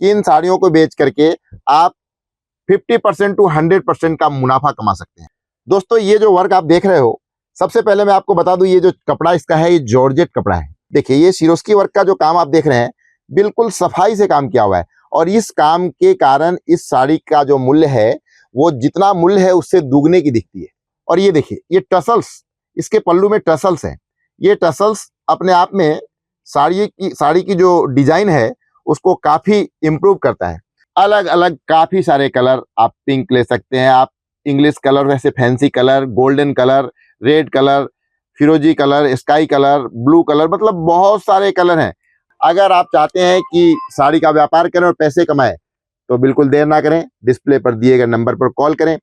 कि इन साड़ियों को बेच करके आप 50% टू 100% का मुनाफा कमा सकते हैं। दोस्तों, ये जो वर्क आप देख रहे हो, सबसे पहले मैं आपको बता दूं, ये जो कपड़ा इसका है, ये जॉर्जेट कपड़ा है। देखिए, ये सिरोस्की वर्क का जो काम आप देख रहे हैं, बिल्कुल सफाई से काम किया हुआ है और इस काम के कारण इस साड़ी का जो मूल्य है, वो जितना मूल्य है उससे दुगने की दिखती है। और ये देखिए, ये टसल्स, इसके पल्लू में टसल्स हैं। ये टसल्स अपने आप में साड़ी की जो डिजाइन है उसको काफी इंप्रूव करता है। अलग अलग काफी सारे कलर, आप पिंक ले सकते हैं, आप इंग्लिश कलर, वैसे fancy colour, golden colour, red colour, फिरोजी colour, sky colour, blue colour, मतलब बहुत सारे कलर हैं। अगर आप चाहते हैं कि साड़ी का व्यापार करें और पैसे कमाएं, तो बिल्कुल देर ना करें, डिस्प्ले पर दिए गए नंबर पर कॉल करें।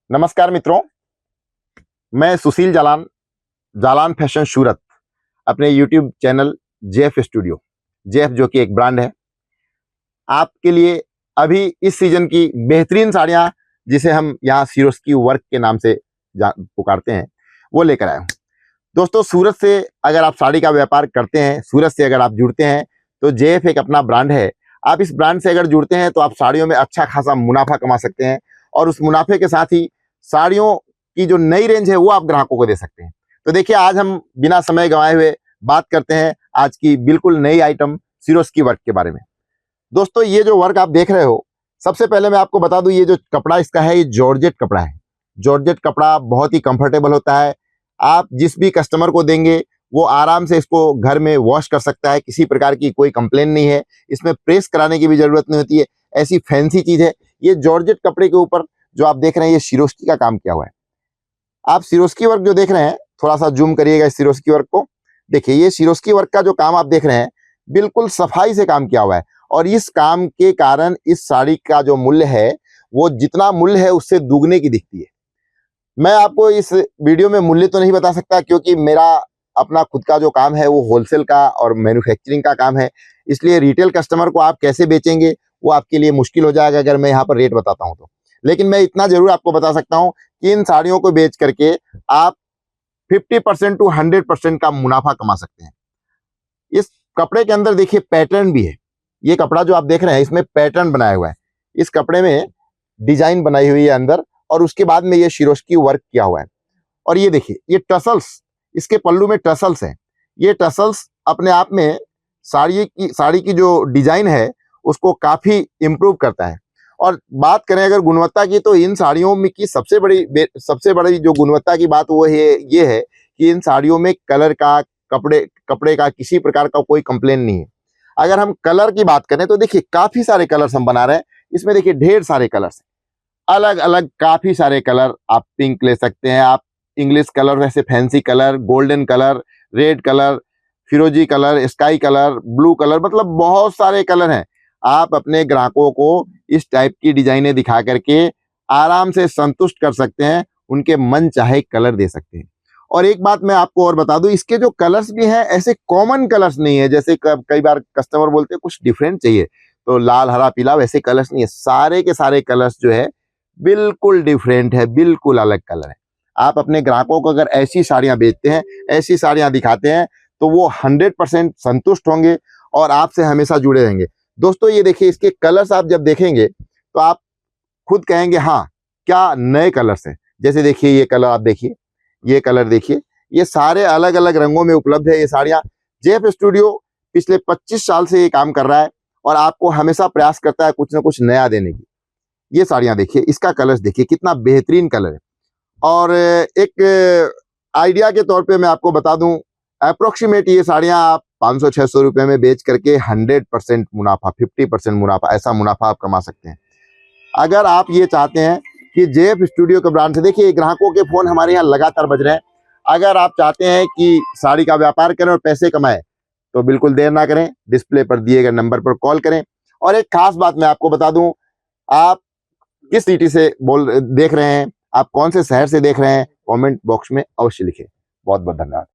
नमस्कार मित्रों, मैं सुशील जालान, जालान फैशन सूरत, अपने YouTube channel JF studio, JF जो कि एक ब्रांड है, आपके लिए अभी इस सीजन की बेहतरीन साड़ियां, जिसे हम यहाँ सिरोस्की वर्क के नाम से पुकारते हैं, वो लेकर आया हूँ। दोस्तों, सूरत से अगर आप साड़ी का व्यापार करते हैं, सूरत से अगर आप जुड़ते हैं, तो जेएफ एक अपना ब्रांड है। आप इस ब्रांड से अगर जुड़ते हैं तो आप साड़ियों में अच्छा खासा मुनाफा कमा सकते हैं और उस मुनाफे के साथ ही साड़ियों की जो नई रेंज है वो आप ग्राहकों को दे सकते हैं। तो देखिए, आज हम बिना समय गंवाए हुए बात करते हैं आज की बिल्कुल नई आइटम सिरोस्की वर्क के बारे में। दोस्तों, ये जो वर्क आप देख रहे हो, सबसे पहले मैं आपको बता दूं, ये जो कपड़ा इसका है, ये जॉर्जेट कपड़ा है। जॉर्जेट कपड़ा बहुत ही कंफर्टेबल होता है। आप जिस भी कस्टमर को देंगे वो आराम से इसको घर में वॉश कर सकता है, किसी प्रकार की कोई कंप्लेन नहीं है। इसमें प्रेस कराने की भी जरूरत नहीं होती है, ऐसी फैंसी चीज है। ये जॉर्जेट कपड़े के ऊपर जो आप देख रहे हैं, ये सिरोस्की का काम किया हुआ है। आप सिरोस्की वर्क जो देख रहे हैं, थोड़ा सा जूम करिएगा इस सिरोस्की वर्क को। देखिए, ये सिरोस्की वर्क का जो काम आप देख रहे हैं, बिल्कुल सफाई से काम किया हुआ है और इस काम के कारण इस साड़ी का जो मूल्य है, वो जितना मूल्य है उससे दुगने की दिखती है। मैं आपको इस वीडियो में मूल्य तो नहीं बता सकता, क्योंकि मेरा अपना खुद का जो काम है वो होलसेल का और मैन्युफैक्चरिंग का काम है, इसलिए रिटेल कस्टमर को आप कैसे बेचेंगे वो आपके लिए मुश्किल हो जाएगा अगर मैं यहाँ पर रेट बताता हूँ तो। लेकिन मैं इतना जरूर आपको बता सकता हूँ कि इन साड़ियों को बेच करके आप 50% टू 100% का मुनाफा कमा सकते हैं। इस कपड़े के अंदर देखिए, पैटर्न भी है। ये कपड़ा जो आप देख रहे हैं, इसमें पैटर्न बनाया हुआ है। इस कपड़े में डिजाइन बनाई हुई है अंदर और उसके बाद में ये सिरोस्की वर्क किया हुआ है। और ये देखिए, ये टसल्स, इसके पल्लू में टसल्स हैं। ये टसल्स अपने आप में साड़ी की जो डिजाइन है उसको काफी इंप्रूव करता है। और बात करें अगर गुणवत्ता की, तो इन साड़ियों में की सबसे बड़ी जो गुणवत्ता की बात वो है, ये है कि इन साड़ियों में कलर का, कपड़े का किसी प्रकार का कोई कंप्लेन नहीं है। अगर हम कलर की बात करें तो देखिए, काफी सारे कलर्स हम बना रहे हैं। इसमें देखिए ढेर सारे कलर्स, अलग अलग काफी सारे कलर, आप पिंक ले सकते हैं, आप इंग्लिश कलर, वैसे fancy colour, golden colour, red colour, फिरोजी colour, sky colour, blue colour, मतलब बहुत सारे कलर हैं। आप अपने ग्राहकों को इस टाइप की डिजाइनें दिखा करके आराम से संतुष्ट कर सकते हैं, उनके मन चाहे कलर दे सकते हैं। और एक बात मैं आपको और बता दूं, इसके जो कलर्स भी हैं ऐसे कॉमन कलर्स नहीं है, जैसे कई बार कस्टमर बोलते हैं कुछ डिफरेंट चाहिए, तो लाल, हरा, पीला, वैसे कलर्स नहीं है। सारे के सारे कलर्स जो है बिल्कुल डिफरेंट है, बिल्कुल अलग कलर है। आप अपने ग्राहकों को अगर ऐसी साड़ियां बेचते हैं, ऐसी साड़ियां दिखाते हैं, तो वो 100% संतुष्ट होंगे और आपसे हमेशा जुड़े रहेंगे। दोस्तों, ये देखिए, इसके कलर्स आप जब देखेंगे तो आप खुद कहेंगे हाँ, क्या नए कलर्स हैं। जैसे देखिए, ये कलर आप देखिए, ये कलर देखिए, ये सारे अलग अलग रंगों में उपलब्ध है। ये साड़ियां, जेएफ स्टूडियो पिछले 25 साल से ये काम कर रहा है और आपको हमेशा प्रयास करता है कुछ ना कुछ नया देने की। ये साड़ियां देखिए, इसका कलर देखिए, कितना बेहतरीन कलर है। और एक आइडिया के तौर पे मैं आपको बता दूं, अप्रोक्सीमेट ये साड़ियां आप 500-600 रुपए में बेच करके 100% मुनाफा, 50% मुनाफा, ऐसा मुनाफा आप कमा सकते हैं। अगर आप ये चाहते हैं कि जेएफ स्टूडियो के ब्रांड से, देखिए ग्राहकों के फोन हमारे यहाँ लगातार बज रहे हैं। अगर आप चाहते हैं कि साड़ी का व्यापार करें और पैसे कमाएं, तो बिल्कुल देर ना करें, डिस्प्ले पर दिए गए नंबर पर कॉल करें। और एक खास बात मैं आपको बता दूं, आप किस सिटी से देख रहे हैं, आप कौन से शहर से देख रहे हैं, कमेंट बॉक्स में अवश्य लिखें। बहुत बहुत धन्यवाद।